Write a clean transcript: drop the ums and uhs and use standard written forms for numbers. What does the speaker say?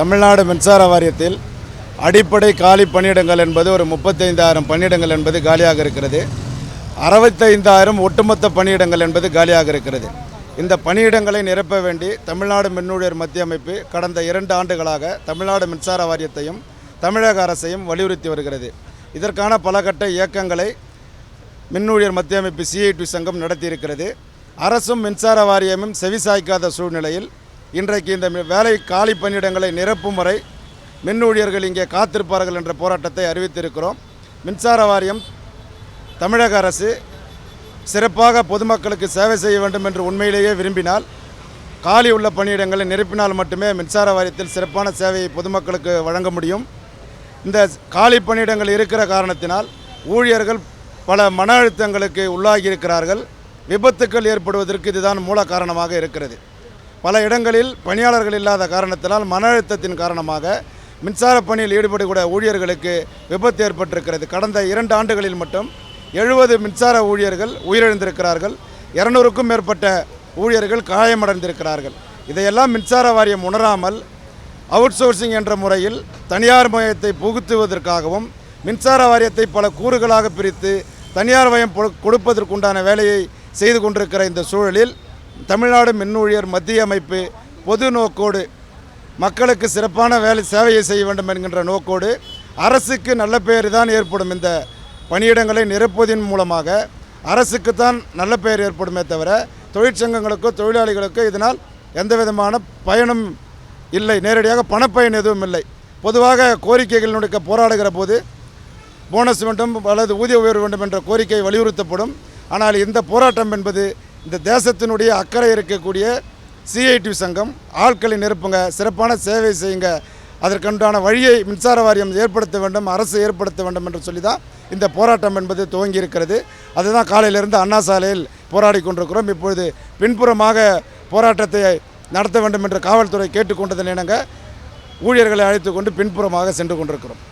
தமிழ்நாடு மின்சார வாரியத்தில் அடிப்படை காலி பணியிடங்கள் என்பது ஒரு 35,000 பணியிடங்கள் என்பது காலியாக இருக்கிறது. 65,000 ஒட்டுமொத்த பணியிடங்கள் என்பது காலியாக இருக்கிறது. இந்த பணியிடங்களை நிரப்ப வேண்டி தமிழ்நாடு மின்னூழியர் மத்திய அமைப்பு கடந்த 2 ஆண்டுகளாக தமிழ்நாடு மின்சார வாரியத்தையும் தமிழக அரசையும் வலியுறுத்தி வருகிறது. இதற்கான பல கட்ட இயக்கங்களை மின்னூழியர் மத்திய அமைப்பு CITU சங்கம் நடத்தியிருக்கிறது. அரசும் மின்சார வாரியமும் செவிசாய்க்காத சூழ்நிலையில் இன்றைக்கு இந்த வேலை காலி பணியிடங்களை நிரப்பும் வரை மின்னூழியர்கள் இங்கே காத்திருப்பார்கள் என்ற போராட்டத்தை அறிவித்திருக்கிறோம். மின்சார வாரியம் தமிழக அரசு சிறப்பாக பொதுமக்களுக்கு சேவை செய்ய வேண்டும் என்று உண்மையிலேயே விரும்பினால் காலி உள்ள பணியிடங்களை நிரப்பினால் மட்டுமே மின்சார வாரியத்தில் சிறப்பான சேவையை பொதுமக்களுக்கு வழங்க முடியும். இந்த காலி பணியிடங்கள் இருக்கிற காரணத்தினால் ஊழியர்கள் பல மன அழுத்தங்களுக்கு உள்ளாகி இருக்கிறார்கள். விபத்துக்கள் ஏற்படுவதற்கு இதுதான் மூல காரணமாக இருக்கிறது. பல இடங்களில் பணியாளர்கள் இல்லாத காரணத்தினால் மன அழுத்தத்தின் காரணமாக மின்சார பணியில் ஈடுபடக்கூடிய ஊழியர்களுக்கு விபத்து ஏற்பட்டிருக்கிறது. கடந்த 2 ஆண்டுகளில் மட்டும் 70 மின்சார ஊழியர்கள் உயிரிழந்திருக்கிறார்கள். 200க்கும் மேற்பட்ட ஊழியர்கள் காயமடைந்திருக்கிறார்கள். இதையெல்லாம் மின்சார வாரியம் உணராமல் அவுட் சோர்சிங் என்ற முறையில் தனியார் மயத்தை புகுத்துவதற்காகவும் மின்சார வாரியத்தை பல கூறுகளாக பிரித்து தனியார் மயம் கொடுப்பதற்குண்டான வேலையை செய்து கொண்டிருக்கிற இந்த சூழலில் தமிழ்நாடு மின்னூழியர் மத்திய அமைப்பு பொது நோக்கோடு மக்களுக்கு சிறப்பான சேவையை செய்ய வேண்டும் என்கின்ற நோக்கோடு அரசுக்கு நல்ல பெயர் தான் ஏற்படும். இந்த பணியிடங்களை நிரப்புவதன் மூலமாக அரசுக்குத்தான் நல்ல பெயர் ஏற்படுமே தவிர தொழிற்சங்கங்களுக்கோ தொழிலாளிகளுக்கோ இதனால் எந்த விதமான பயனும் இல்லை. நேரடியாக பணப்பயன் எதுவும் இல்லை. பொதுவாக கோரிக்கைகள் நுழைக்க போராடுகிற போது போனஸ் வேண்டும் அல்லது ஊதிய உயர்வு வேண்டும் என்ற கோரிக்கை வலியுறுத்தப்படும். ஆனால் இந்த போராட்டம் என்பது இந்த தேசத்தினுடைய அக்கறை இருக்கக்கூடிய CITU சங்கம் ஆட்களை நிரப்புங்க, சிறப்பான சேவை செய்யுங்க, அதற்குண்டான வழியை மின்சார வாரியம் ஏற்படுத்த வேண்டும், அரசு ஏற்படுத்த வேண்டும் என்று சொல்லி தான் இந்த போராட்டம் என்பது துவங்கி இருக்கிறது. அதுதான் காலையிலிருந்து அண்ணா சாலையில் போராடி கொண்டிருக்கிறோம். இப்பொழுது பின்புறமாக போராட்டத்தை நடத்த வேண்டும் என்று காவல்துறை கேட்டுக்கொண்டதன் இணங்க ஊழியர்களை அழைத்து கொண்டு பின்புறமாக சென்று கொண்டிருக்கிறோம்.